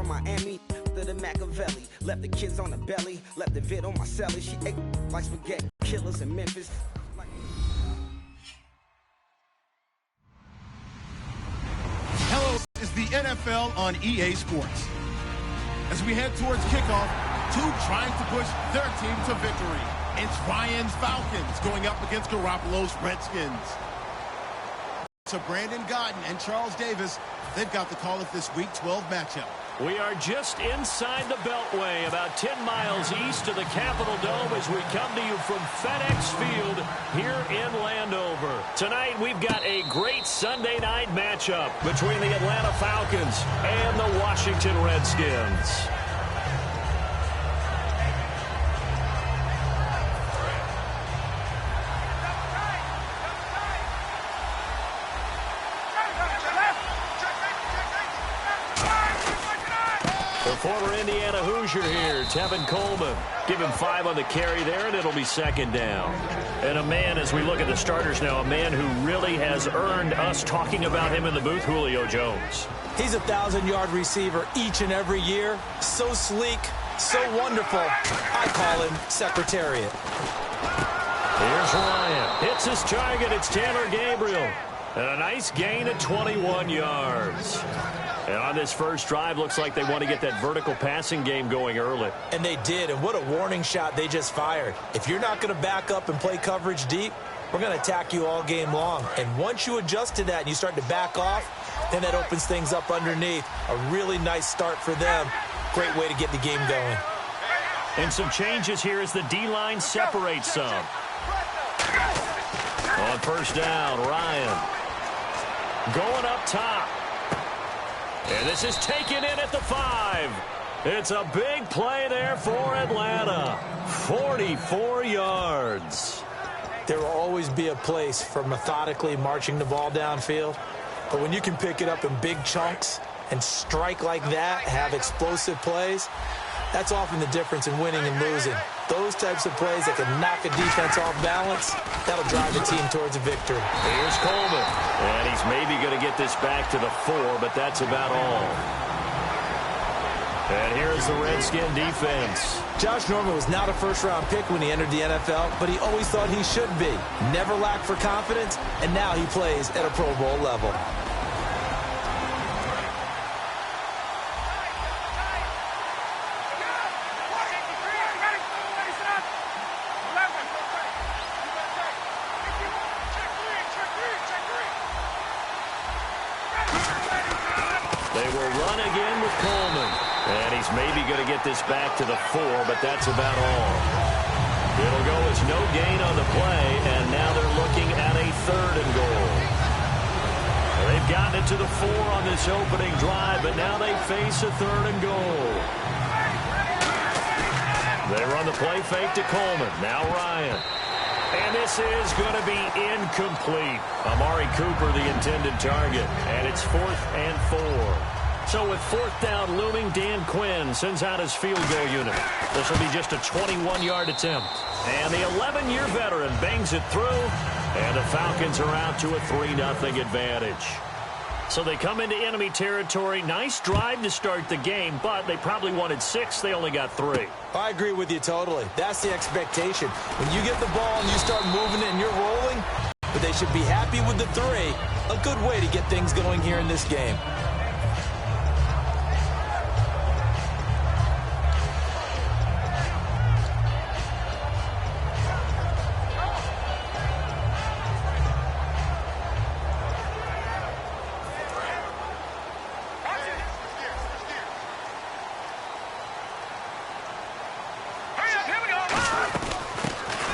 Miami, the Machiavelli. Left the kids on the belly, left the vid on my celly. She ate like spaghetti, killers in Memphis. Hello, is the NFL on EA Sports. As we head towards kickoff, two trying to push their team to victory. It's Ryan's Falcons going up against Garoppolo's Redskins. So Brandon Godden and Charles Davis, they've got the call of this Week 12 matchup. We are just inside the Beltway, about 10 miles east of the Capitol Dome as we come to you from FedEx Field here in Landover. Tonight, we've got a great Sunday night matchup between the Atlanta Falcons and the Washington Redskins. The former Indiana Hoosier here, Tevin Coleman. Give him 5 on the carry there, and it'll be second down. And a man, as we look at the starters now, a man who really has earned us talking about him in the booth, Julio Jones. He's a 1,000-yard receiver each and every year. So sleek, so wonderful. I call him Secretariat. Here's Ryan. Hits his target. It's Taylor Gabriel. And a nice gain of 21 yards. And on this first drive, looks like they want to get that vertical passing game going early. And they did, and what a warning shot they just fired. If you're not going to back up and play coverage deep, we're going to attack you all game long. And once you adjust to that and you start to back off, then that opens things up underneath. A really nice start for them. Great way to get the game going. And some changes here as the D-line separates some. On first down, Ryan. Going up top. And this is taken in at the 5. It's a big play there for Atlanta. 44 yards. There will always be a place for methodically marching the ball downfield. But when you can pick it up in big chunks and strike like that, have explosive plays, that's often the difference in winning and losing. Those types of plays that can knock a defense off balance, that'll drive the team towards a victory. Here's Coleman. And he's maybe going to get this back to the 4, but that's about all. And here's the Redskin defense. Josh Norman was not a first-round pick when he entered the NFL, but he always thought he should be. Never lacked for confidence, and now he plays at a Pro Bowl level. Maybe going to get this back to the 4, but that's about all. It'll go as no gain on the play, and now they're looking at a 3rd and goal. They've gotten it to the 4 on this opening drive, but now they face a 3rd and goal. They run the play fake to Coleman. Now Ryan. And this is going to be incomplete. Amari Cooper, the intended target, and it's 4th and 4. So with 4th down looming, Dan Quinn sends out his field goal unit. This will be just a 21-yard attempt. And the 11-year veteran bangs it through, and the Falcons are out to a 3-0 advantage. So they come into enemy territory. Nice drive to start the game, but they probably wanted 6. They only got 3. I agree with you totally. That's the expectation. When you get the ball and you start moving it and you're rolling, but they should be happy with the 3. A good way to get things going here in this game.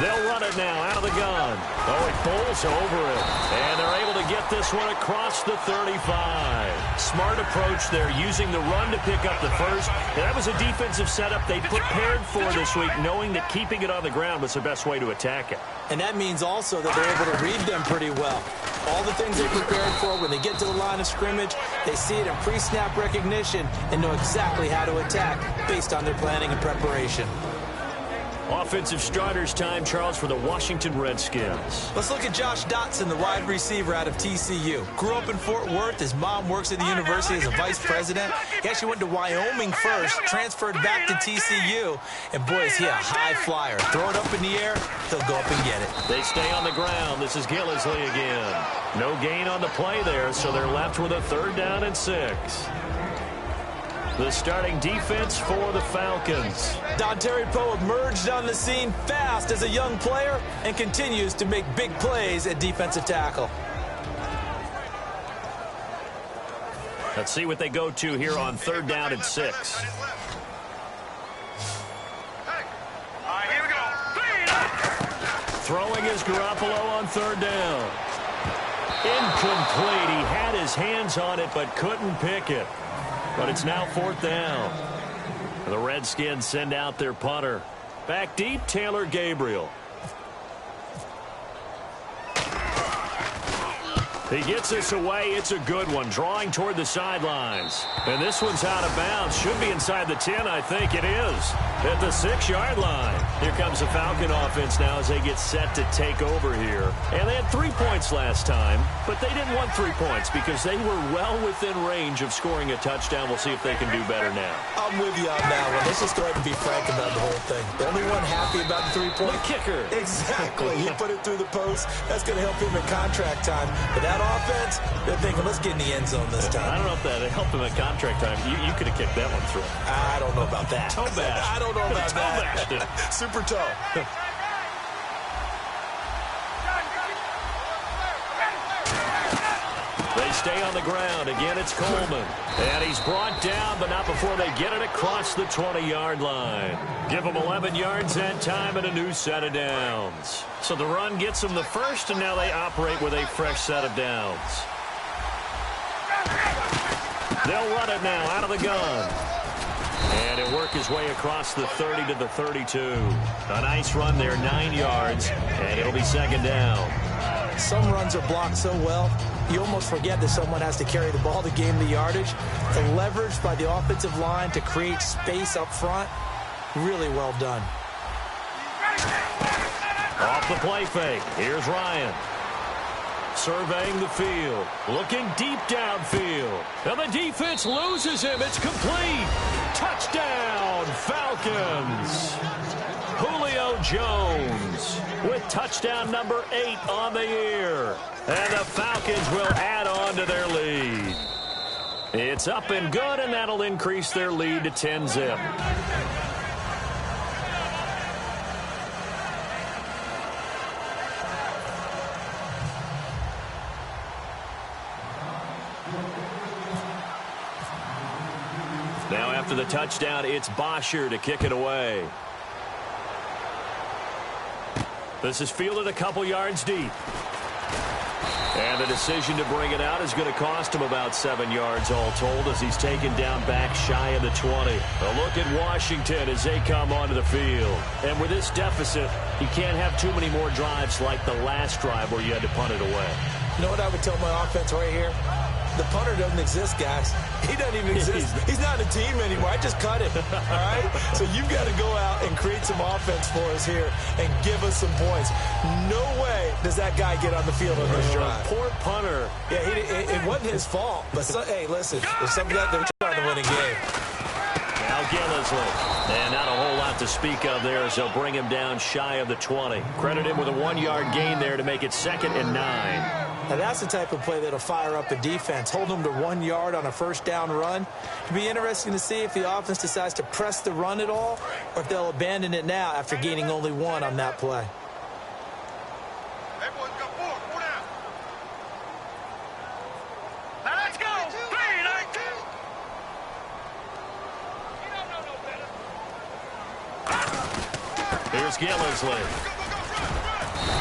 They'll run it now out of the gun. Oh, it bowls over it. And they're able to get this one across the 35. Smart approach there, using the run to pick up the first. And that was a defensive setup they prepared for this week, knowing that keeping it on the ground was the best way to attack it. And that means also that they're able to read them pretty well. All the things they prepared for, when they get to the line of scrimmage, they see it in pre-snap recognition and know exactly how to attack based on their planning and preparation. Offensive starters time, Charles, for the Washington Redskins. Let's look at Josh Dotson, the wide receiver out of TCU. Grew up in Fort Worth. His mom works at the university as a vice president. He actually went to Wyoming first, transferred back to TCU, and boy, is he a high flyer. Throw it up in the air, he'll go up and get it. They stay on the ground. This is Gillisley again. No gain on the play there, so they're left with a 3rd down and 6. The starting defense for the Falcons. Dontari Poe emerged on the scene fast as a young player and continues to make big plays at defensive tackle. Let's see what they go to here on 3rd down and 6. Throwing is Garoppolo on 3rd down. Incomplete. He had his hands on it but couldn't pick it. But it's now 4th down. The Redskins send out their punter. Back deep, Taylor Gabriel. He gets this away. It's a good one. Drawing toward the sidelines. And this one's out of bounds. Should be inside the 10, I think it is. At the 6-yard line. Here comes the Falcon offense now as they get set to take over here. And they had 3 points last time, but they didn't want 3 points because they were well within range of scoring a touchdown. We'll see if they can do better now. I'm with you on that one. Let's just go ahead and be frank about the whole thing. The only one happy about the 3-point. The kicker. Exactly. He put it through the post. That's going to help him in contract time. But that offense, they're thinking, let's get in the end zone this time. I don't know if that helped him at contract time. You could have kicked that one through. I don't know about that. Toe bash. I don't know about that. Super toe. They stay on the ground. Again, it's Coleman. And he's brought down, but not before they get it across the 20-yard line. Give them 11 yards that time and a new set of downs. So the run gets them the first, and now they operate with a fresh set of downs. They'll run it now out of the gun. And he'll work his way across the 30 to the 32. A nice run there, 9 yards, and it'll be 2nd down. Some runs are blocked so well, you almost forget that someone has to carry the ball to gain the yardage. The leverage by the offensive line to create space up front, really well done. Off the play fake, here's Ryan. Surveying the field, looking deep downfield. And the defense loses him. It's complete. Touchdown, Falcons. Julio Jones with touchdown number 8 on the year. And the Falcons will add on to their lead. It's up and good, and that'll increase their lead to 10-zip. Now after the touchdown, it's Bosher to kick it away. This is fielded a couple yards deep. And the decision to bring it out is going to cost him about 7 yards all told as he's taken down back shy of the 20. A look at Washington as they come onto the field. And with this deficit, you can't have too many more drives like the last drive where you had to punt it away. You know what I would tell my offense right here? The punter doesn't exist, guys. He doesn't even exist. He's not a team anymore. I just cut him, all right? So you've got to go out and create some offense for us here and give us some points. No way does that guy get on the field on this drive. Poor punter. Yeah, it wasn't his fault. But, hey, listen, there's something out there trying to win a game. Now Gillisley. And not a whole lot to speak of there as they'll bring him down shy of the 20. Credit him with a 1-yard gain there to make it 2nd and 9. Now, that's the type of play that'll fire up a defense. Hold them to 1 yard on a first down run. It'll be interesting to see if the offense decides to press the run at all or if they'll abandon it now after gaining only 1 on that play. Now let's go. Here's Gillisley.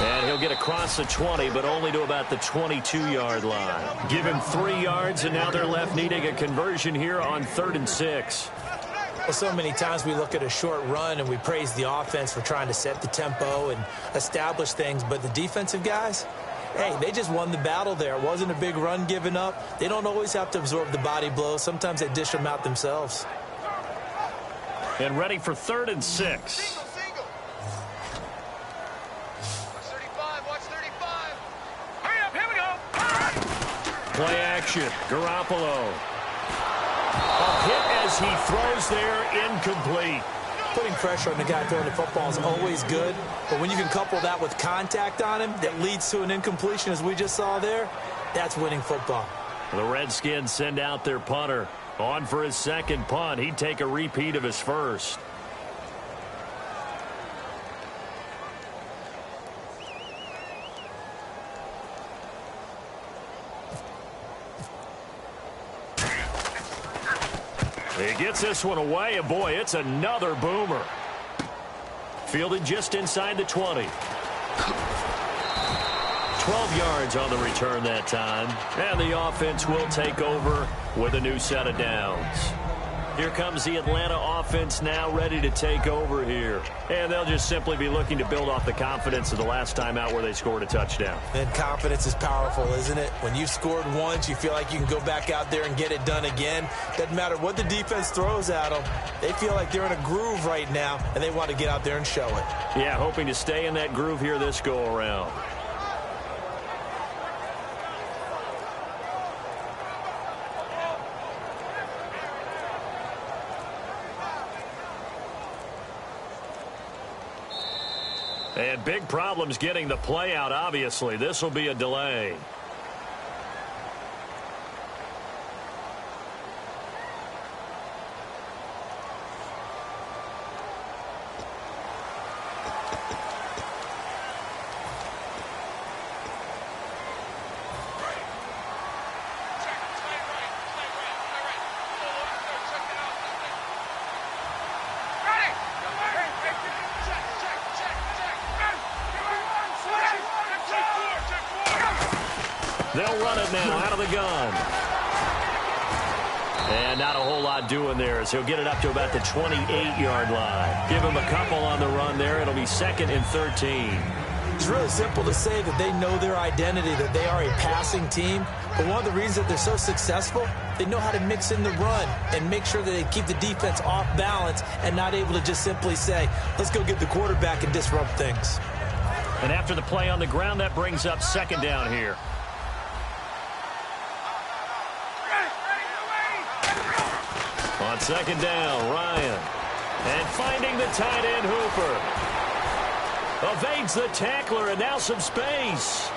And he'll get across the 20, but only to about the 22-yard line. Give him 3 yards, and now they're left needing a conversion here on 3rd and 6. Well, so many times we look at a short run and we praise the offense for trying to set the tempo and establish things, but the defensive guys, hey, they just won the battle there. It wasn't a big run given up. They don't always have to absorb the body blows. Sometimes they dish them out themselves. And ready for 3rd and 6. play action. Garoppolo. A hit as he throws there, incomplete. Putting pressure on the guy throwing the football is always good, but when you can couple that with contact on him that leads to an incompletion, as we just saw there, that's winning football. The Redskins send out their punter. On for his second punt. He'd take a repeat of his first. He gets this one away, and boy, it's another boomer. Fielded just inside the 20. 12 yards on the return that time. And the offense will take over with a new set of downs. Here comes the Atlanta offense now ready to take over here. And they'll just simply be looking to build off the confidence of the last time out where they scored a touchdown. And confidence is powerful, isn't it? When you've scored once, you feel like you can go back out there and get it done again. Doesn't matter what the defense throws at them. They feel like they're in a groove right now, and they want to get out there and show it. Yeah, hoping to stay in that groove here this go-around. And big problems getting the play out, obviously. This will be a delay. They'll run it now out of the gun. And not a whole lot doing there as he'll get it up to about the 28-yard line. Give him a couple on the run there. It'll be 2nd and 13. It's really simple to say that they know their identity, that they are a passing team. But one of the reasons that they're so successful, they know how to mix in the run and make sure that they keep the defense off balance and not able to just simply say, let's go get the quarterback and disrupt things. And after the play on the ground, that brings up 2nd down here. On 2nd down, Ryan. And finding the tight end, Hooper. Evades the tackler, and now some space.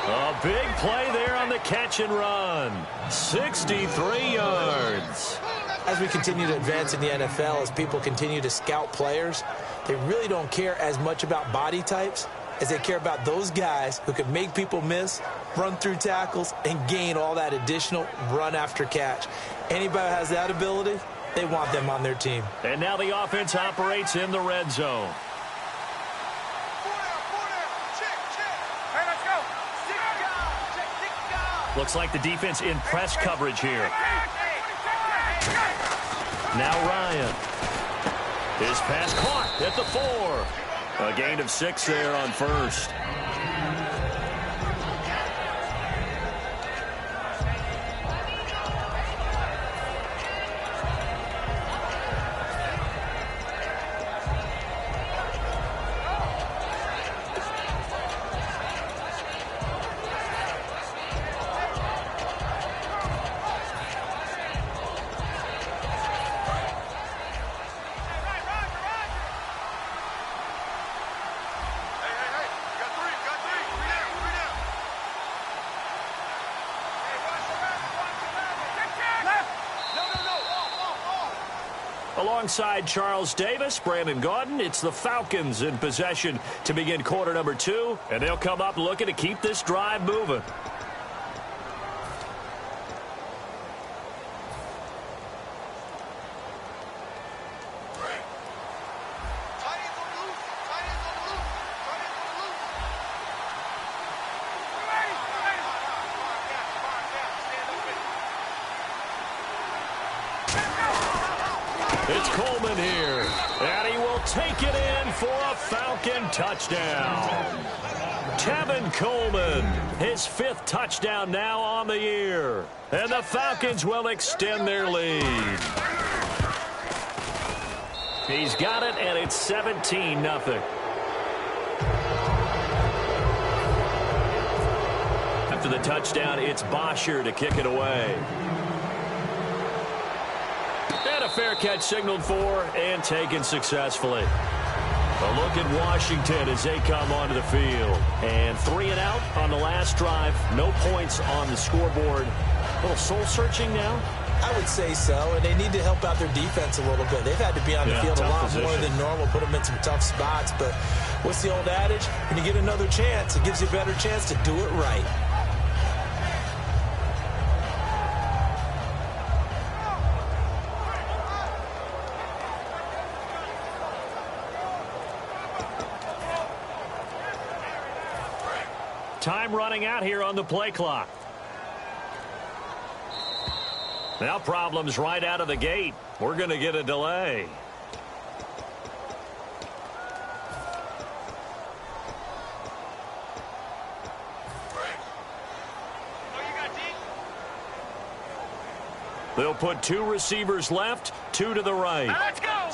A big play there on the catch and run. 63 yards. As we continue to advance in the NFL, as people continue to scout players, they really don't care as much about body types as they care about those guys who can make people miss, run through tackles, and gain all that additional run after catch. Anybody who has that ability, they want them on their team. And now the offense operates in the red zone. Looks like the defense in press coverage here. Now Ryan. His pass caught at the 4. A gain of 6 there on first. Alongside Charles Davis, Brandon Gaudin, it's the Falcons in possession to begin quarter number 2, and they'll come up looking to keep this drive moving. It's Coleman here, and he will take it in for a Falcon touchdown. Tevin Coleman, his 5th touchdown now on the year, and the Falcons will extend their lead. He's got it, and it's 17-0. the touchdown, it's Bosher to kick it away. And a fair catch signaled for and taken successfully. A look at Washington as they come onto the field. And 3 and out on the last drive. No points on the scoreboard. A little soul-searching now? I would say so, and they need to help out their defense a little bit. They've had to be on the field a lot more than normal, put them in some tough spots. But what's the old adage? When you get another chance, it gives you a better chance to do it right. Time running out here on the play clock. Now problems right out of the gate. We're going to get a delay. They'll put 2 receivers left, 2 to the right. Let's go!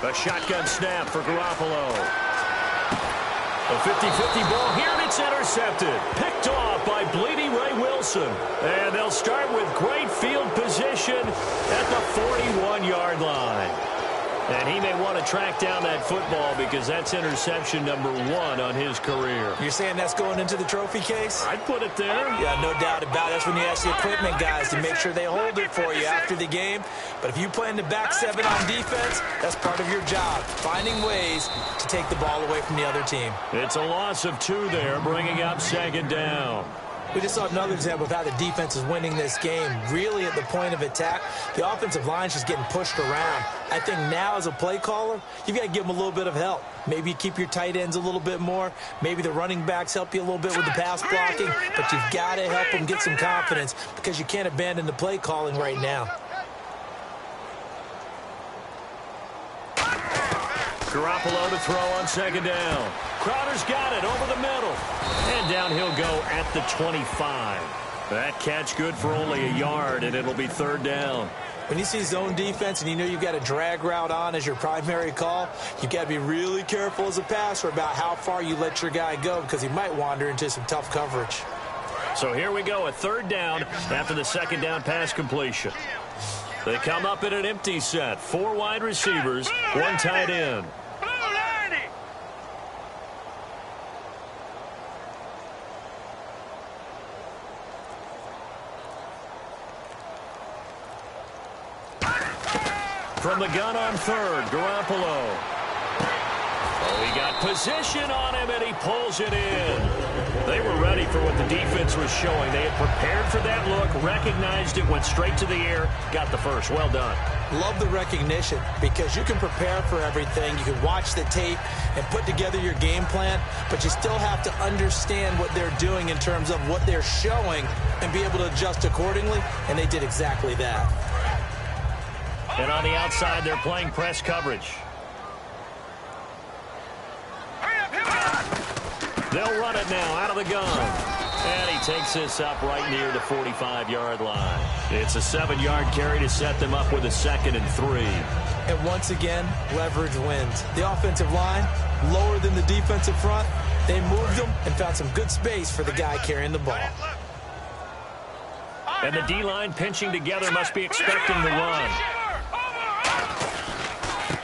A shotgun snap for Garoppolo. A 50-50 ball here, and it's intercepted. Picked off by Bleeding Ray Wilson. And they'll start with great field position at the 41-yard line. And he may want to track down that football because that's interception number 1 on his career. You're saying that's going into the trophy case? I'd put it there. Yeah, no doubt about it. That's when you ask the equipment guys to make sure they hold it for you after the game. But if you play in the back 7 on defense, that's part of your job, finding ways to take the ball away from the other team. It's a loss of 2 there, bringing up 2nd down. We just saw another example of how the defense is winning this game. Really at the point of attack, the offensive line's just getting pushed around. I think now as a play caller, you've got to give them a little bit of help. Maybe you keep your tight ends a little bit more. Maybe the running backs help you a little bit with the pass blocking. But you've got to help them get some confidence because you can't abandon the play calling right now. Garoppolo to throw on 2nd down. Crowder's got it over the middle. And down he'll go at the 25. That catch good for only a yard, and it'll be 3rd down. When you see zone defense and you know you've got a drag route on as your primary call, you've got to be really careful as a passer about how far you let your guy go because he might wander into some tough coverage. So here we go, a 3rd down after the 2nd down pass completion. They come up in an empty set. 4 wide receivers, 1 tight end. From the gun on 3rd, Garoppolo. Oh, he got position on him, and he pulls it in. They were ready for what the defense was showing. They had prepared for that look, recognized it, went straight to the air, got the first. Well done. Love the recognition because you can prepare for everything. You can watch the tape and put together your game plan, but you still have to understand what they're doing in terms of what they're showing and be able to adjust accordingly, and they did exactly that. And on the outside, they're playing press coverage. They'll run it now out of the gun. And he takes this up right near the 45-yard line. It's a 7-yard carry to set them up with a 2nd and 3. And once again, leverage wins. The offensive line, lower than the defensive front. They moved them and found some good space for the guy carrying the ball. And the D-line pinching together must be expecting the run.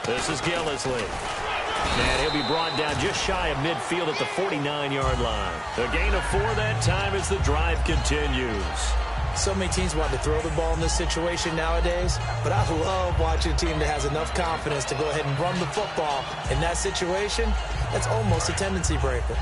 This is Gillisley. And he'll be brought down just shy of midfield at the 49-yard line. A gain of 4 that time as the drive continues. So many teams want to throw the ball in this situation nowadays, but I love watching a team that has enough confidence to go ahead and run the football. In that situation, that's almost a tendency breaker.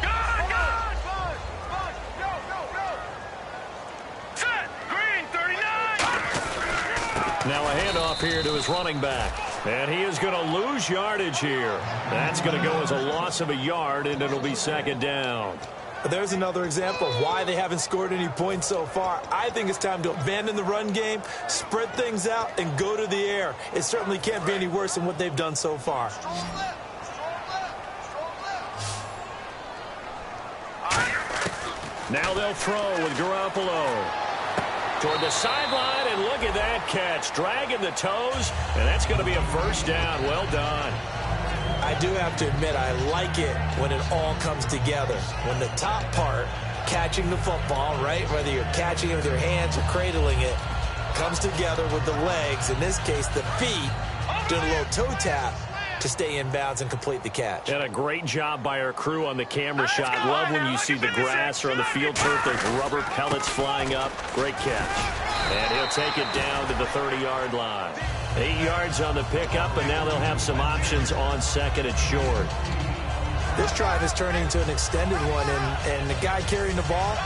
Now a handoff here to his running back. And he is going to lose yardage here. That's going to go as a loss of a yard, and it'll be 2nd down. There's another example of why they haven't scored any points so far. I think it's time to abandon the run game, spread things out, and go to the air. It certainly can't be any worse than what they've done so far. Now they'll throw with Garoppolo. Toward the sideline, and look at that catch. Dragging the toes, and that's going to be a 1st down. Well done. I do have to admit, I like it when it all comes together. When the top part catching the football, right? Whether you're catching it with your hands or cradling it, comes together with the legs, in this case the feet, doing a little toe tap to stay in bounds and complete the catch. And a great job by our crew on the camera shot. Love when you see the grass or on the field turf, there's rubber pellets flying up. Great catch. And he'll take it down to the 30-yard line. 8 yards on the pickup, and now they'll have some options on second and short. This drive is turning into an extended one, and the guy carrying the ball,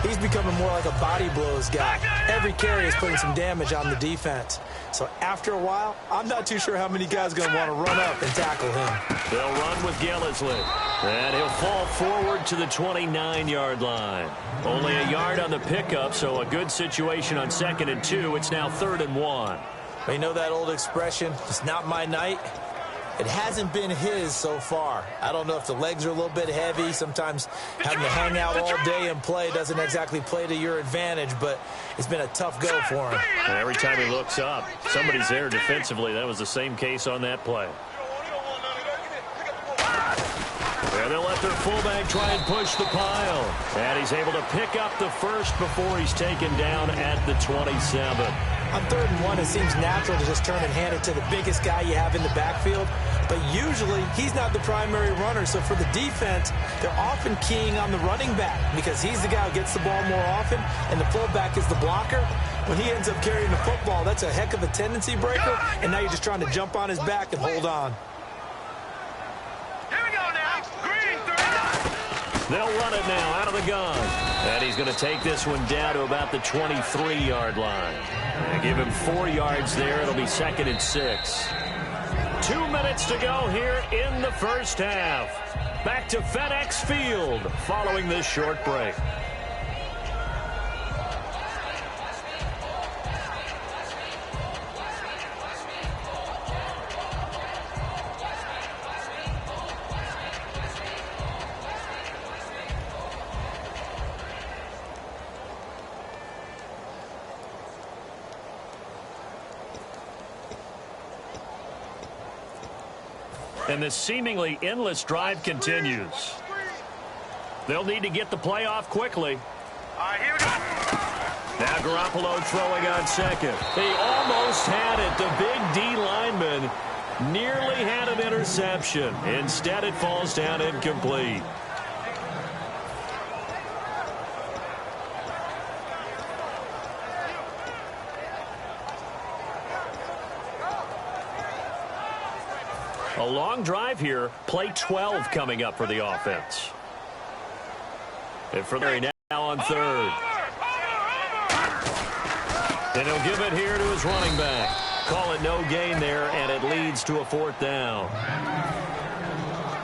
he's becoming more like a body blows guy. Every carry is putting some damage on the defense. So after a while, I'm not too sure how many guys are going to want to run up and tackle him. They'll run with Gillislee, and he'll fall forward to the 29-yard line. Only a yard on the pickup, so a good situation on 2nd and 2. It's now 3rd and 1. You know that old expression, it's not my night? It hasn't been his so far. I don't know if the legs are a little bit heavy. Sometimes having to hang out all day and play doesn't exactly play to your advantage, but it's been a tough go for him. And every time he looks up, somebody's there defensively. That was the same case on that play. And they'll let their fullback try and push the pile. And he's able to pick up the first before he's taken down at the 27. On 3rd and 1, it seems natural to just turn and hand it to the biggest guy you have in the backfield. But usually, he's not the primary runner. So for the defense, they're often keying on the running back because he's the guy who gets the ball more often, and the fullback is the blocker. When he ends up carrying the football, that's a heck of a tendency breaker, and now you're just trying to jump on his back and hold on. They'll run it now out of the gun. And he's going to take this one down to about the 23-yard line. And give him 4 yards there. It'll be 2nd and 6. 2 minutes to go here in the first half. Back to FedEx Field following this short break. And this seemingly endless drive continues. They'll need to get the play off quickly. All right, here we go. Now Garoppolo throwing on second. He almost had it. The big D lineman nearly had an interception. Instead, it falls down incomplete. A long drive here. Play 12 coming up for the offense. And for Larry now on 3rd. And he'll give it here to his running back. Call it no gain there, and it leads to a 4th down.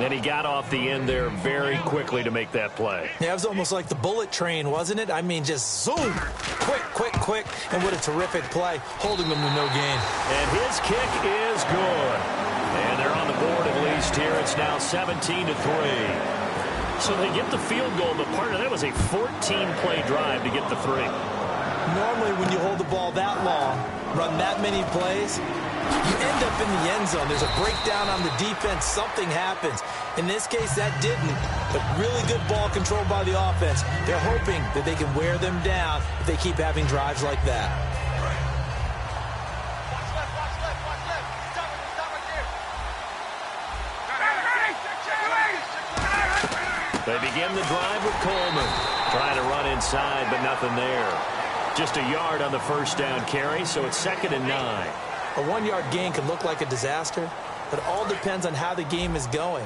And he got off the end there very quickly to make that play. Yeah, it was almost like the bullet train, wasn't it? I mean, just zoom. Quick, quick, quick. And what a terrific play, holding them to no gain. And his kick is good. And they're on the board at least here. It's now 17-3. So they get the field goal, but part of that was a 14-play drive to get the 3. Normally, when you hold the ball that long, run that many plays, you end up in the end zone. There's a breakdown on the defense. Something happens. In this case, that didn't, but really good ball control by the offense. They're hoping that they can wear them down if they keep having drives like that. They begin the drive with Coleman. Trying to run inside, but nothing there. Just a yard on the first down carry, so it's 2nd and 9. A 1-yard gain could look like a disaster, but it all depends on how the game is going.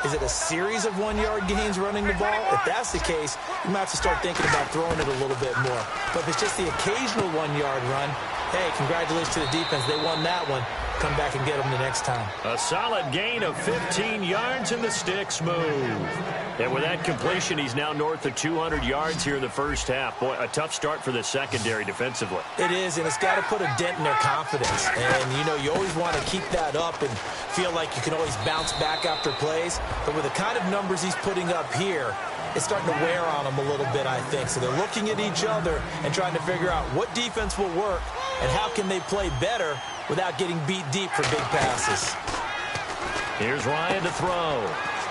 Is it a series of 1-yard gains running the ball? If that's the case, you might have to start thinking about throwing it a little bit more. But if it's just the occasional 1-yard run, hey, congratulations to the defense. They won that one. Come back and get them the next time. A solid gain of 15 yards and the sticks move. And with that completion, he's now north of 200 yards here in the first half. Boy, a tough start for the secondary defensively. It is, and it's got to put a dent in their confidence. And, you know, you always want to keep that up and feel like you can always bounce back after plays. But with the kind of numbers he's putting up here, it's starting to wear on them a little bit, I think. So they're looking at each other and trying to figure out what defense will work and how can they play better without getting beat deep for big passes. Here's Ryan to throw.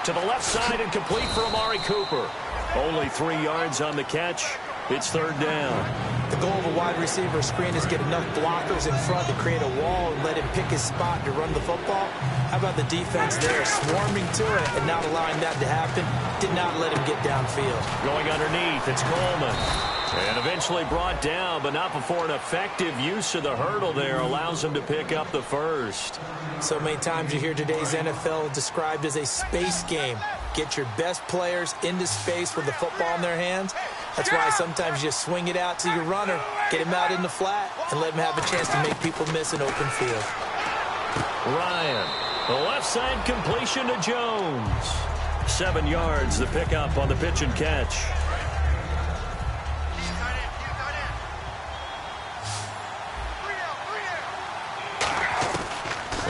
To the left side and complete for Amari Cooper. Only 3 yards on the catch. It's third down. The goal of a wide receiver screen is get enough blockers in front to create a wall and let him pick his spot to run the football. How about the defense there, swarming to it and not allowing that to happen? Did not let him get downfield. Going underneath, it's Coleman. And eventually brought down, but not before an effective use of the hurdle there allows him to pick up the first. So many times you hear today's NFL described as a space game. Get your best players into space with the football in their hands. That's why sometimes you swing it out to your runner, get him out in the flat, and let him have a chance to make people miss an open field. Ryan, the left side completion to Jones. 7 yards, the pickup on the pitch and catch.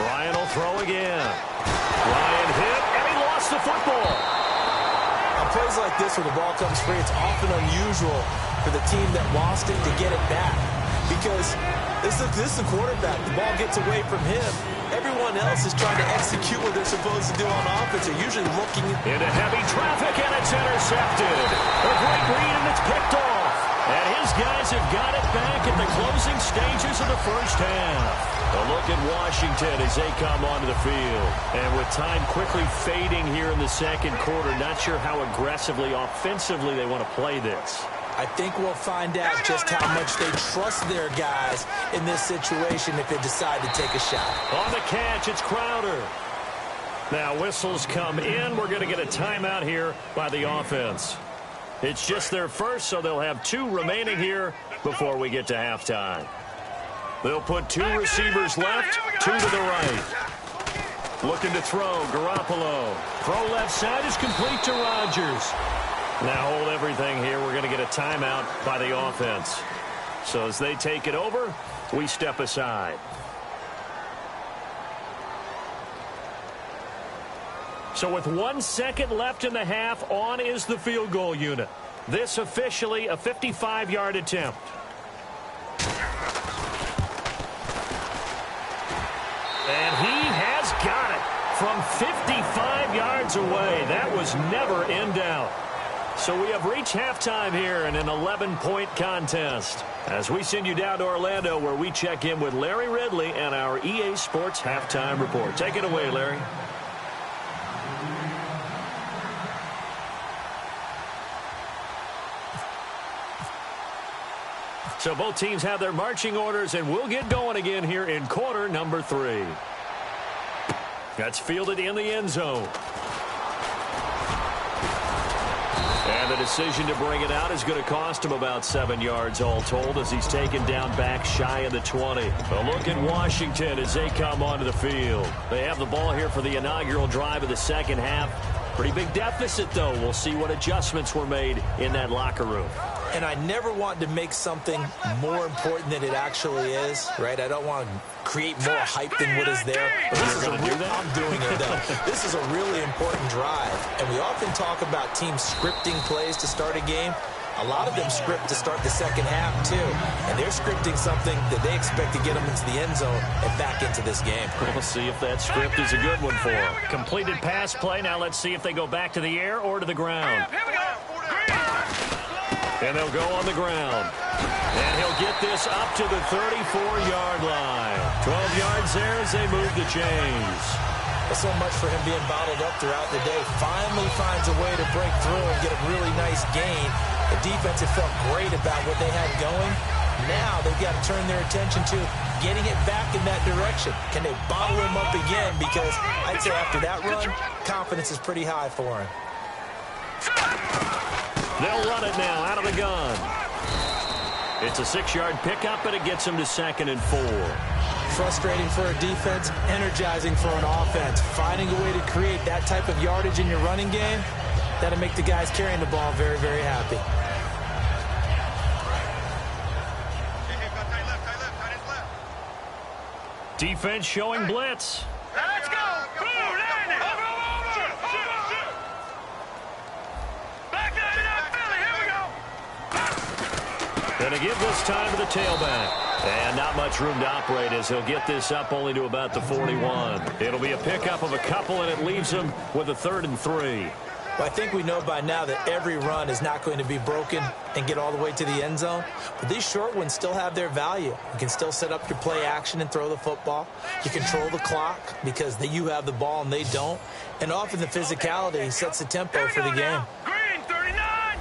Ryan will throw again. Ryan hit, and he lost the football. On plays like this where the ball comes free, it's often unusual for the team that lost it to get it back. Because this is the quarterback. The ball gets away from him. Everyone else is trying to execute what they're supposed to do on offense. They're usually looking into heavy traffic, and it's intercepted. A great read, and it's picked off. And his guys have got it back at the closing stages of the first half. A look at Washington as they come onto the field. And with time quickly fading here in the second quarter, not sure how aggressively, offensively they want to play this. I think we'll find out just how much they trust their guys in this situation if they decide to take a shot. On the catch, it's Crowder. Now whistles come in. We're going to get a timeout here by the offense. It's just their first, so they'll have 2 remaining here before we get to halftime. They'll put 2 receivers left, 2 to the right. Looking to throw, Garoppolo. Throw left side is complete to Rodgers. Now hold everything here. We're going to get a timeout by the offense. So as they take it over, we step aside. So with 1 second left in the half, on is the field goal unit. This officially a 55-yard attempt. And he has got it from 55 yards away. That was never in doubt. So we have reached halftime here in an 11-point contest. As we send you down to Orlando, where we check in with Larry Ridley and our EA Sports Halftime Report. Take it away, Larry. So both teams have their marching orders, and we'll get going again here in quarter number 3. That's fielded in the end zone. And the decision to bring it out is going to cost him about 7 yards all told as he's taken down back shy of the 20. A look at Washington as they come onto the field. They have the ball here for the inaugural drive of the second half. Pretty big deficit, though. We'll see what adjustments were made in that locker room. And I never want to make something more important than it actually is, right? I don't want to create more hype than what is there. But this is I'm doing it, though. This is a really important drive. And we often talk about teams scripting plays to start a game. A lot of them script to start the second half, too. And they're scripting something that they expect to get them into the end zone and back into this game. We'll see if that script is a good one for them. Completed pass play. Now let's see if they go back to the air or to the ground. And they'll go on the ground. And he'll get this up to the 34-yard line. 12 yards there as they move the chains. So much for him being bottled up throughout the day. Finally finds a way to break through and get a really nice gain. The defense had felt great about what they had going. Now they've got to turn their attention to getting it back in that direction. Can they bottle him up again? Because I'd say after that run, confidence is pretty high for him. They'll run it now out of the gun. It's a 6-yard pickup, and it gets them to 2nd and 4. Frustrating for a defense, energizing for an offense. Finding a way to create that type of yardage in your running game, that'll make the guys carrying the ball very, very happy. Defense showing blitz. Let's go! Going to give this time to the tailback. And not much room to operate as he'll get this up only to about the 41. It'll be a pickup of a couple, and it leaves him with a 3rd and 3. Well, I think we know by now that every run is not going to be broken and get all the way to the end zone. But these short ones still have their value. You can still set up your play action and throw the football. You control the clock because you have the ball and they don't. And often the physicality sets the tempo for the game. Green 39,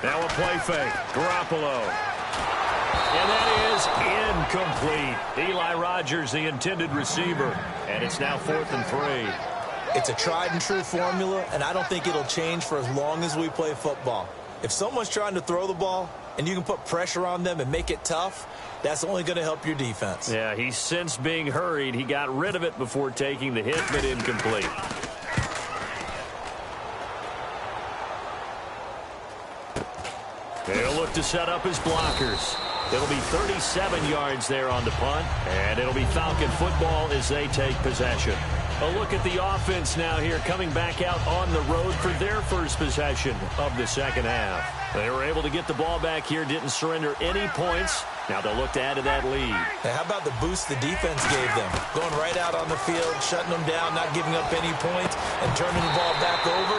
Now a play fake. Garoppolo. And that is incomplete. Eli Rogers, the intended receiver. And it's now 4th and 3. It's a tried-and-true formula, and I don't think it'll change for as long as we play football. If someone's trying to throw the ball and you can put pressure on them and make it tough, that's only going to help your defense. Yeah, he's since being hurried. He got rid of it before taking the hit, but incomplete. They'll look to set up his blockers. It'll be 37 yards there on the punt, and it'll be Falcon football as they take possession. A look at the offense now here, coming back out on the road for their first possession of the second half. They were able to get the ball back here, didn't surrender any points. Now they'll look to add to that lead. Now, how about the boost the defense gave them? Going right out on the field, shutting them down, not giving up any points, and turning the ball back over.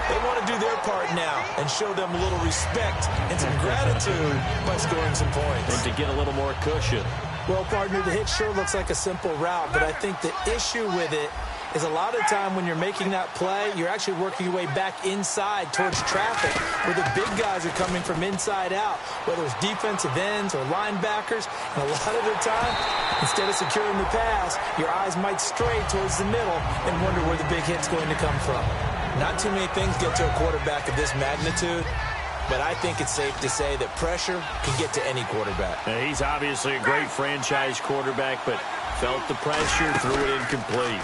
They want to do their part now and show them a little respect and some gratitude by scoring some points. And to get a little more cushion. Well, partner, the hit sure looks like a simple route, but I think the issue with it is a lot of time when you're making that play, you're actually working your way back inside towards traffic where the big guys are coming from inside out, whether it's defensive ends or linebackers. And a lot of the time, instead of securing the pass, your eyes might stray towards the middle and wonder where the big hit's going to come from. Not too many things get to a quarterback of this magnitude, but I think it's safe to say that pressure can get to any quarterback. Now, he's obviously a great franchise quarterback, but felt the pressure, threw it incomplete.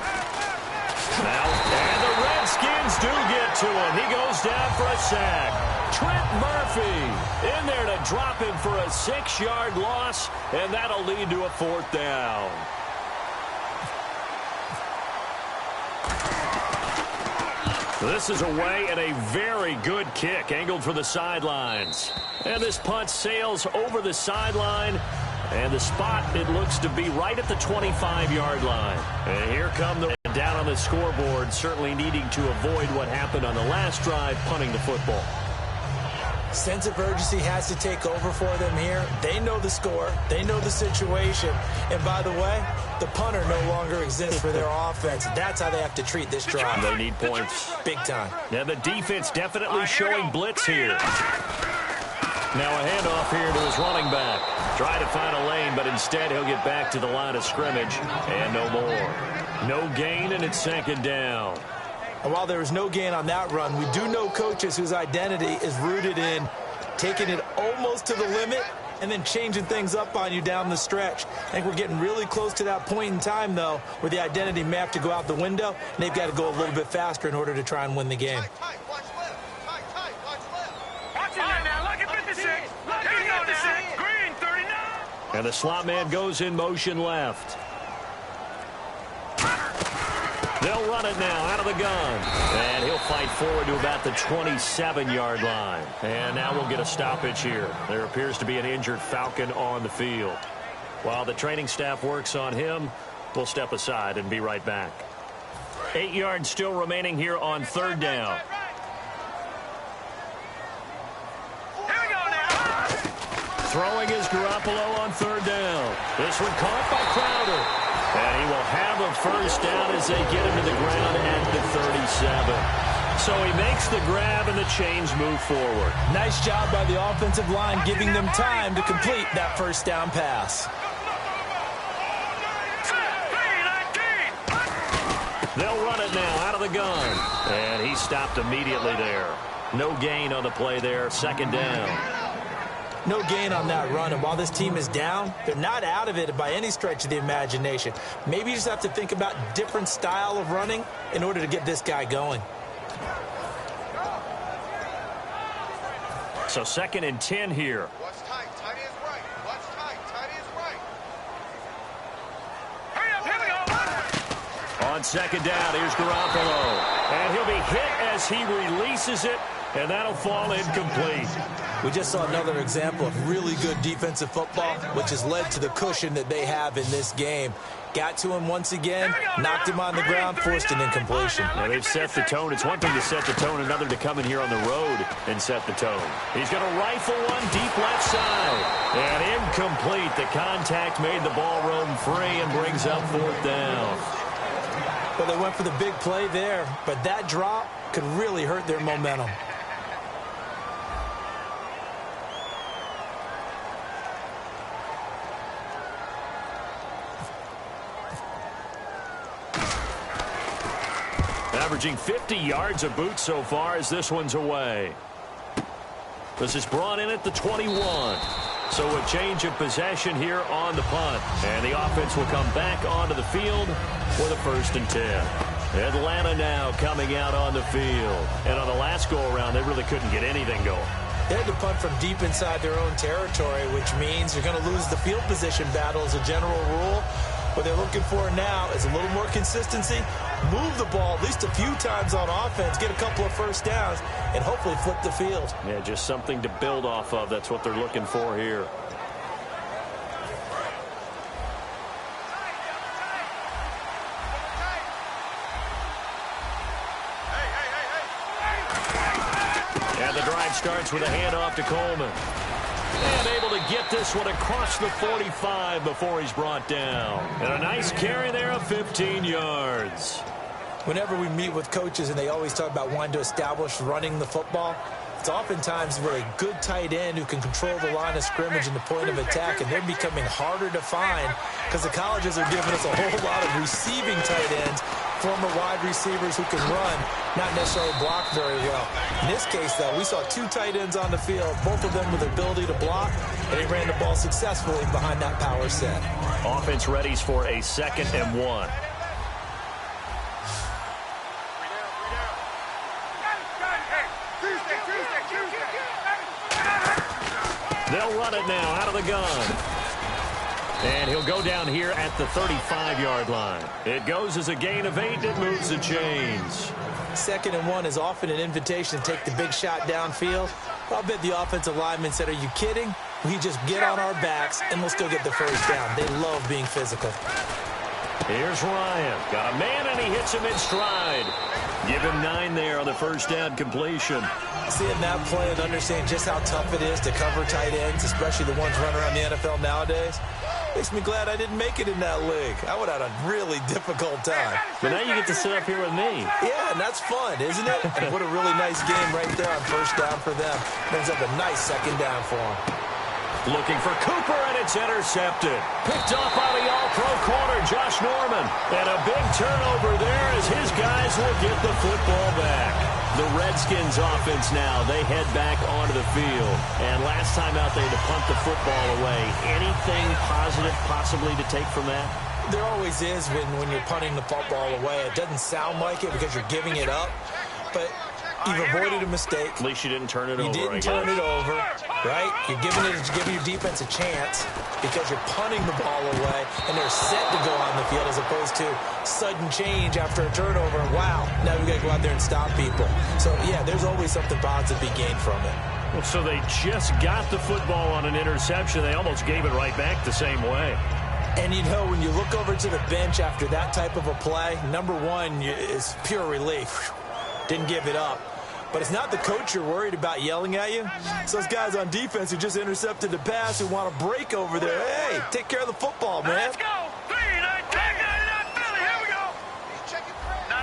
Now, and the Redskins do get to him. He goes down for a sack. Trent Murphy in there to drop him for a 6-yard loss, and that'll lead to a 4th down. This is away and a very good kick, angled for the sidelines. And this punt sails over the sideline. And the spot, it looks to be right at the 25-yard line. And here come the down on the scoreboard, certainly needing to avoid what happened on the last drive, punting the football. Sense of urgency has to take over for them here. They know the score. They know the situation. And by the way, the punter no longer exists for their offense. That's how they have to treat this drive. They need points. Big time. Now the defense definitely showing blitz here. Now a handoff here to his running back. Try to find a lane, but instead he'll get back to the line of scrimmage. And no more. No gain, and it's 2nd down. And while there was no gain on that run, we do know coaches whose identity is rooted in taking it almost to the limit and then changing things up on you down the stretch. I think we're getting really close to that point in time, though, where the identity may have to go out the window, and they've got to go a little bit faster in order to try and win the game. And the slot man goes in motion left. They'll run it now out of the gun. And he'll fight forward to about the 27-yard line. And now we'll get a stoppage here. There appears to be an injured Falcon on the field. While the training staff works on him, we'll step aside and be right back. 8 yards still remaining here on 3rd down. Throwing is Garoppolo on 3rd down. This one caught by Crowder. And he will have a first down as they get him to the ground at the 37. So he makes the grab and the chains move forward. Nice job by the offensive line giving them time to complete that first down pass. They'll run it now out of the gun. And he stopped immediately there. No gain on the play there. 2nd down. No gain on that run, and while this team is down, they're not out of it by any stretch of the imagination. Maybe you just have to think about different style of running in order to get this guy going. So 2nd and 10 here. What's tight? Tight is right. What's tight? Tight is right. Hurry up, here we go. On 2nd down, here's Garoppolo. And he'll be hit as he releases it, and that'll fall incomplete. We just saw another example of really good defensive football, which has led to the cushion that they have in this game. Got to him once again, knocked him on the ground, forced an incompletion. Now they've set the tone. It's one thing to set the tone, another to come in here on the road and set the tone. He's going to rifle one deep left side. And incomplete. The contact made the ball roam free and brings up 4th down. Well, they went for the big play there, but that drop could really hurt their momentum. Averaging 50 yards a boot so far as this one's away. This is brought in at the 21. So a change of possession here on the punt. And the offense will come back onto the field for the 1st and 10. Atlanta now coming out on the field. And on the last go-around, they really couldn't get anything going. They had to punt from deep inside their own territory, which means you're going to lose the field position battle as a general rule. What they're looking for now is a little more consistency, move the ball at least a few times on offense, get a couple of first downs, and hopefully flip the field. Yeah, just something to build off of. That's what they're looking for here. And the drive starts with a handoff to Coleman. And able to get this one across the 45 before he's brought down. And a nice carry there of 15 yards. Whenever we meet with coaches and they always talk about wanting to establish running the football, it's oftentimes with a good tight end who can control the line of scrimmage and the point of attack, and they're becoming harder to find because the colleges are giving us a whole lot of receiving tight ends, former wide receivers who can run, not necessarily block very well. In this case, though, we saw 2 tight ends on the field, both of them with the ability to block, and he ran the ball successfully behind that power set. Offense readies for a 2nd and 1. They'll run it now out of the gun. And he'll go down here at the 35-yard line. It goes as a gain of 8. It moves the chains. 2nd and 1 is often an invitation to take the big shot downfield. I'll bet the offensive lineman said, "Are you kidding? We just get on our backs and we'll still get the first down." They love being physical. Here's Ryan. Got a man, and he hits him in stride. Give him 9 there on the first down completion. Seeing that play and understanding just how tough it is to cover tight ends, especially the ones running around the NFL nowadays, makes me glad I didn't make it in that league. I would have had a really difficult time. But now you get to sit up here with me. Yeah, and that's fun, isn't it? And what a really nice game right there on first down for them. Brings up a nice 2nd down for them. Looking for Cooper, and it's intercepted. Picked off by the all-pro corner, Josh Norman. And a big turnover there as his guys will get the football back. The Redskins offense now, they head back onto the field. And last time out, they had to punt the football away. Anything positive possibly to take from that? There always is when you're punting the football away. It doesn't sound like it because you're giving it up, but you've avoided a mistake. At least you didn't turn it over. You didn't turn it over, right? You're giving your defense a chance because you're punting the ball away, and they're set to go on the field as opposed to sudden change after a turnover. Wow, now we got to go out there and stop people. So, yeah, there's always something positive to be gained from it. Well, so they just got the football on an interception. They almost gave it right back the same way. And, you know, when you look over to the bench after that type of a play, number one is pure relief. Didn't give it up. But it's not the coach you're worried about yelling at you. It's those guys on defense who just intercepted the pass who want to break over there. Hey, take care of the football, man. Let's go. 3, 9, 10, 9, Philly. Here we go. No.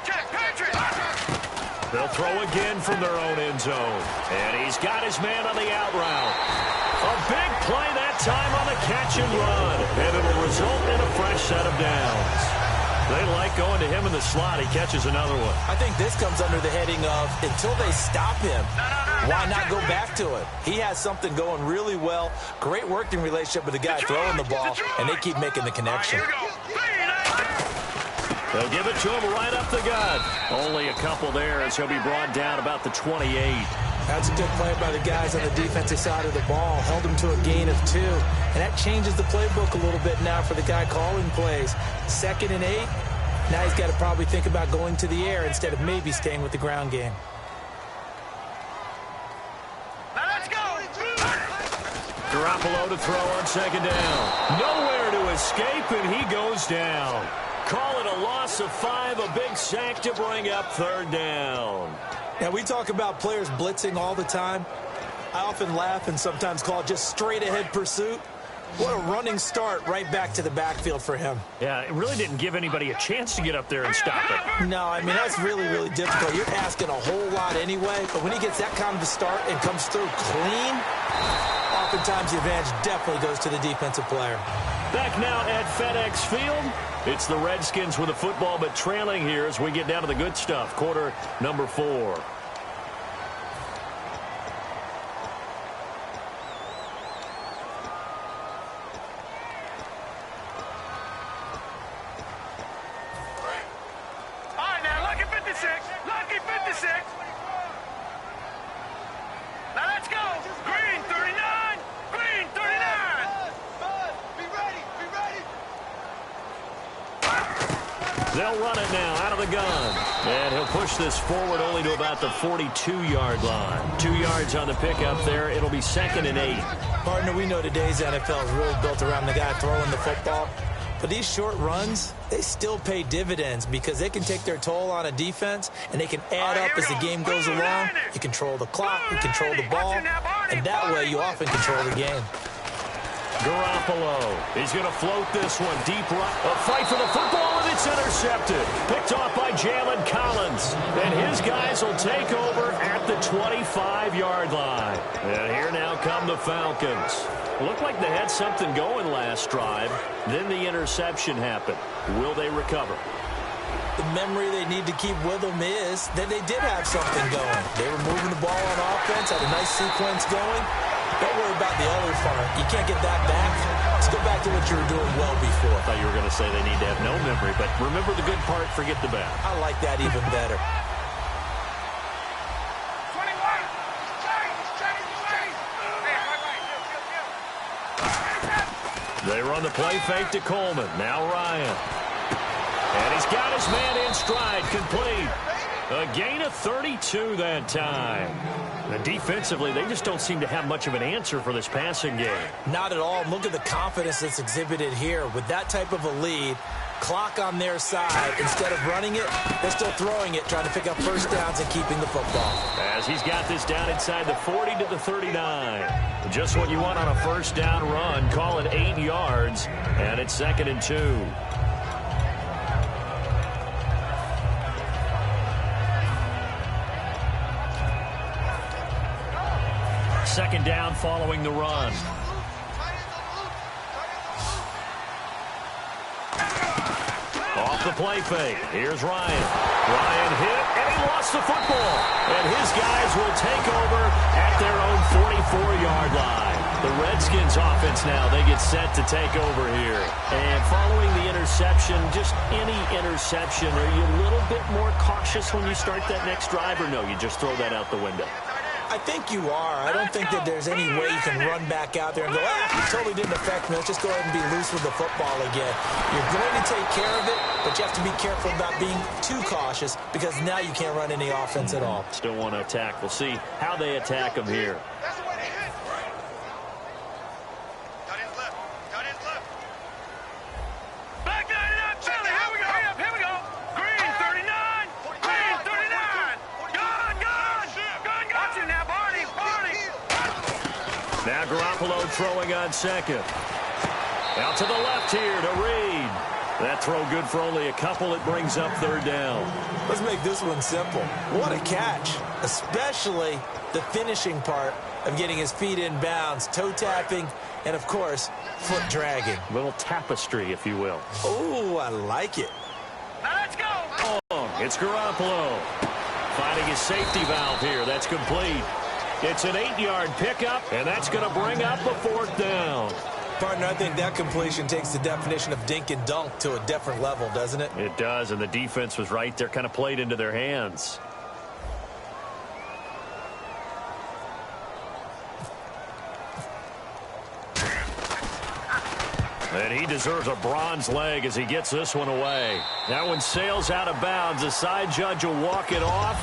Check, Patrick. They'll throw again from their own end zone. And he's got his man on the out route. A big play that time on the catch and run. And it'll result in a fresh set of downs. They like going to him in the slot. He catches another one. I think this comes under the heading of until they stop him, why not go back to it? He has something going really well. Great working relationship with the guy throwing the ball, and they keep making the connection. They'll give it to him right up the gut. Only a couple there as he'll be brought down about the 28. That's a good play by the guys on the defensive side of the ball. Held him to a gain of 2. And that changes the playbook a little bit now for the guy calling plays. 2nd and 8. Now he's got to probably think about going to the air instead of maybe staying with the ground game. Now let's go. Garoppolo to throw on second down. Nowhere to escape, and he goes down. Call it a loss of 5, a big sack to bring up third down. Now, we talk about players blitzing all the time. I often laugh and sometimes call it just straight-ahead pursuit. What a running start right back to the backfield for him. Yeah, it really didn't give anybody a chance to get up there and stop it. No, I mean, that's really, really difficult. You're asking a whole lot anyway, but when he gets that kind of a start and comes through clean, oftentimes the advantage definitely goes to the defensive player. Back now at FedEx Field. It's the Redskins with the football, but trailing here as we get down to the good stuff. Quarter number 4. They'll run it now out of the gun. And he'll push this forward only to about the 42-yard line. 2 yards on the pickup there. It'll be 2nd and 8. Partner, we know today's NFL is really built around the guy throwing the football. But these short runs, they still pay dividends because they can take their toll on a defense and they can add up as the game goes along. You control the clock, you control the ball, and that way you often control the game. Garoppolo, he's going to float this one deep right. A fight for the football, and it's intercepted. Picked off by Jalen Collins. And his guys will take over at the 25-yard line. And here now come the Falcons. Looked like they had something going last drive. Then the interception happened. Will they recover? The memory they need to keep with them is that they did have something going. They were moving the ball on offense, had a nice sequence going. Don't worry about the other part. You can't get that back. Let's go back to what you were doing well before. I thought you were going to say they need to have no memory, but remember the good part, forget the bad. I like that even better. They run the play fake to Coleman. Now Ryan. And he's got his man in stride, complete. A gain of 32 that time. And defensively, they just don't seem to have much of an answer for this passing game. Not at all. Look at the confidence that's exhibited here. With that type of a lead, clock on their side, instead of running it, they're still throwing it, trying to pick up first downs and keeping the football. As he's got this down inside the 40 to the 39. Just what you want on a first down run. Call it 8 yards, and it's 2nd and 2. Second down following the run. Off the play fake. Here's Ryan. Ryan hit, and he lost the football. And his guys will take over at their own 44-yard line. The Redskins offense now, they get set to take over here. And following the interception, just any interception, are you a little bit more cautious when you start that next drive, or no, you just throw that out the window? I think you are. I don't think that there's any way you can run back out there and go, it totally didn't affect me. Let's just go ahead and be loose with the football again. You're going to take care of it, but you have to be careful about being too cautious because now you can't run any offense at all. Still want to attack. We'll see how they attack them here. Now Garoppolo throwing on second. Out to the left here to Reed. That throw good for only a couple. It brings up third down. Let's make this one simple. What a catch, especially the finishing part of getting his feet in bounds, toe tapping, and, of course, foot dragging. Little tapestry, if you will. Oh, I like it. Now let's go. Oh, it's Garoppolo finding his safety valve here. That's complete. It's an 8-yard pickup, and that's going to bring up a fourth down. Partner, I think that completion takes the definition of dink and dunk to a different level, doesn't it? It does, and the defense was right there, kind of played into their hands. And he deserves a bronze leg as he gets this one away. That one sails out of bounds. The side judge will walk it off.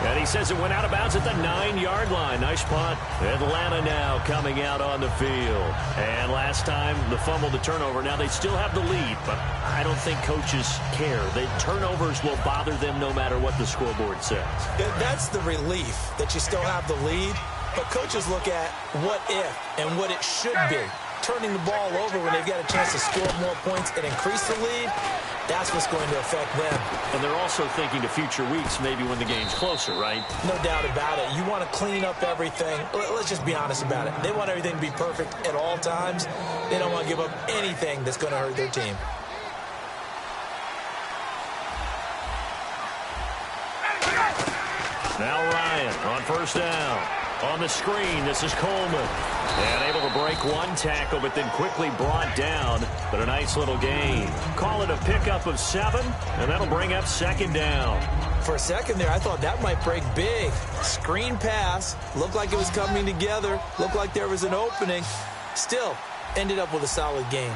And he says it went out of bounds at the 9-yard line. Nice punt. Atlanta now coming out on the field. And last time, the fumble, the turnover. Now they still have the lead, but I don't think coaches care. The turnovers will bother them no matter what the scoreboard says. That's the relief that you still have the lead. But coaches look at what if and what it should be. Turning the ball over when they've got a chance to score more points and increase the lead, that's what's going to affect them. And they're also thinking to future weeks, maybe when the game's closer, right? No doubt about it. You want to clean up everything. Let's just be honest about it. They want everything to be perfect at all times. They don't want to give up anything that's going to hurt their team. Now Ryan on first down. On the screen, this is Coleman. And able to break one tackle, but then quickly brought down. But a nice little gain. Call it a pickup of 7, and that'll bring up second down. For a second there, I thought that might break big. Screen pass. Looked like it was coming together. Looked like there was an opening. Still, ended up with a solid gain.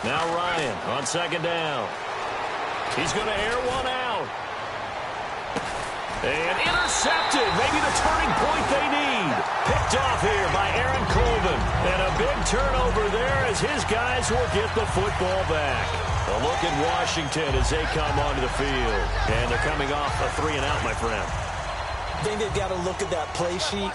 Now Ryan on second down. He's going to air one out. And intercepted. Maybe the turning point they need. Picked off here by Aaron Coleman. And a big turnover there as his guys will get the football back. A look at Washington as they come onto the field. And they're coming off a 3-and-out, my friend. I think they've got to look at that play sheet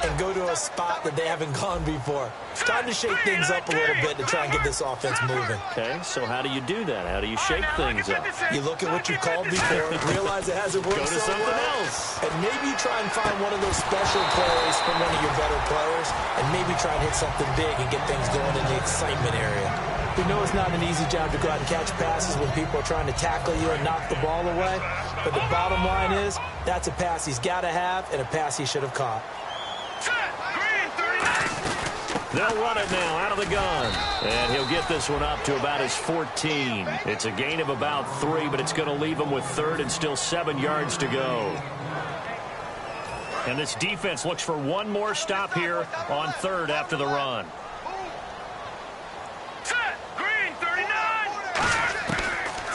and go to a spot that they haven't gone before. It's time to shake things up a little bit to try and get this offense moving. Okay, so how do you do that? How do you shake things up? You look at what you've called before, realize it hasn't worked Go to so something well, else. and maybe try and find one of those special plays from one of your better players, and maybe try and hit something big and get things going in the excitement area. We know it's not an easy job to go out and catch passes when people are trying to tackle you and knock the ball away, but the bottom line is that's a pass he's got to have and a pass he should have caught. They'll run it now out of the gun. And he'll get this one up to about his 14. It's a gain of about 3, but it's going to leave him with 3rd and still 7 yards to go. And this defense looks for one more stop here on 3rd after the run.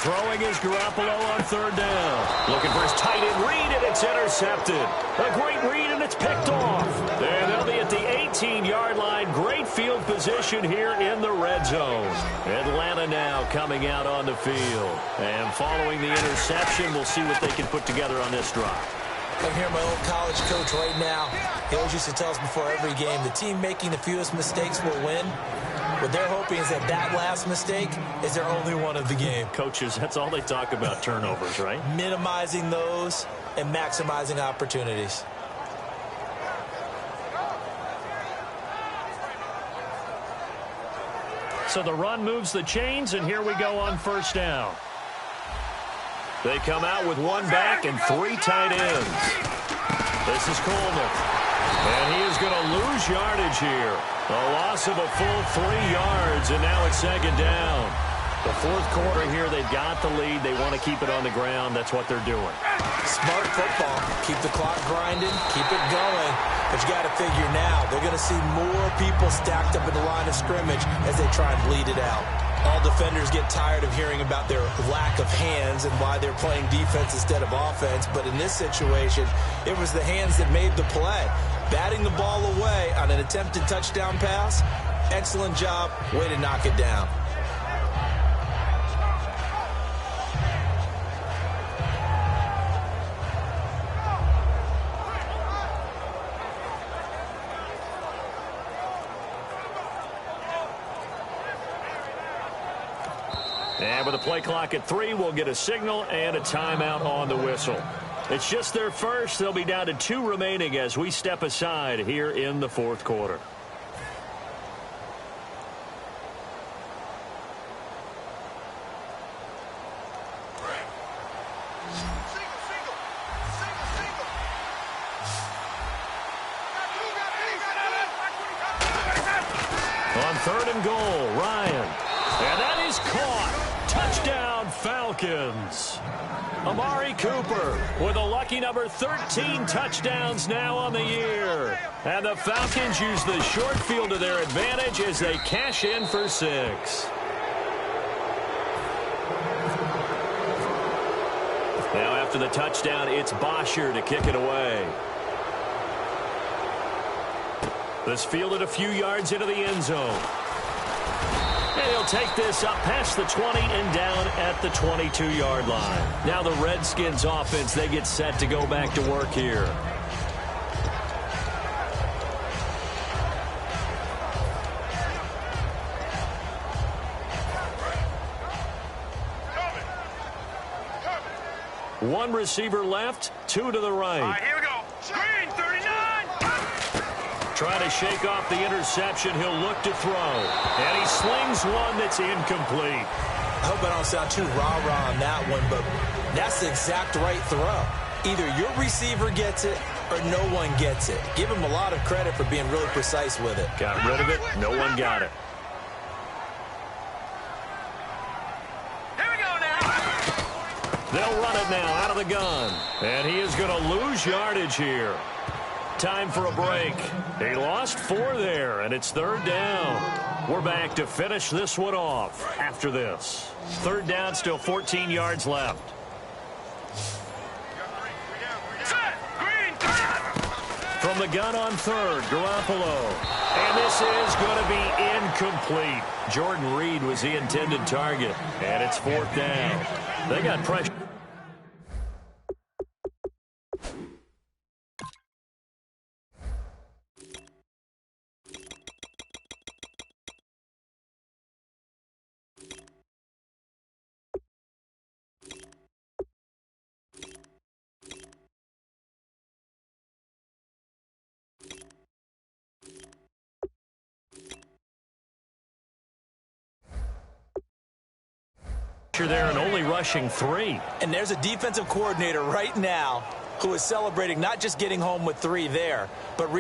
Throwing is Garoppolo on 3rd down. Looking for his tight end read, and it's intercepted. A great read, and it's picked off. And they'll be at the 18-yard line. Great field position here in the red zone. Atlanta now coming out on the field. And following the interception, we'll see what they can put together on this drive. I'm here, my old college coach right now. He always used to tell us before every game, the team making the fewest mistakes will win. What they're hoping is that last mistake is their only one of the game. Coaches, that's all they talk about, turnovers, right? Minimizing those and maximizing opportunities. So the run moves the chains, and here we go on first down. They come out with one back and 3 tight ends. This is Coleman. And he is going to lose yardage here. A loss of a full 3 yards, and now it's second down. The 4th quarter here, they've got the lead. They want to keep it on the ground. That's what they're doing. Smart football. Keep the clock grinding. Keep it going. But you got to figure now, they're going to see more people stacked up in the line of scrimmage as they try and bleed it out. All defenders get tired of hearing about their lack of hands and why they're playing defense instead of offense. But in this situation, it was the hands that made the play. Batting the ball away on an attempted touchdown pass. Excellent job. Way to knock it down. And with a play clock at 3, we'll get a signal and a timeout on the whistle. It's just their first. They'll be down to 2 remaining as we step aside here in the 4th quarter. On 3rd and goal, Ryan. And that is caught. Touchdown, Falcons. Amari Cooper with a lucky number 13 touchdowns now on the year. And the Falcons use the short field to their advantage as they cash in for 6. Now after the touchdown, it's Bosher to kick it away. This fielded a few yards into the end zone. And he'll take this up past the 20 and down at the 22-yard line. Now the Redskins offense, they get set to go back to work here. One receiver left, two to the right. All right, here we go. Green, 39. Trying to shake off the interception. He'll look to throw. And he slings one that's incomplete. I hope I don't sound too rah-rah on that one, but that's the exact right throw. Either your receiver gets it or no one gets it. Give him a lot of credit for being really precise with it. Got rid of it. No one got it. Here we go now. They'll run it now out of the gun. And he is going to lose yardage here. Time for a break. He lost 4 there, and it's 3rd down. We're back to finish this one off after this. 3rd down, still 14 yards left. Set. Green, turn. From the gun on 3rd, Garoppolo. And this is going to be incomplete. Jordan Reed was the intended target, and it's 4th down. They got pressure. There and only rushing 3. And there's a defensive coordinator right now who is celebrating not just getting home with 3 there, but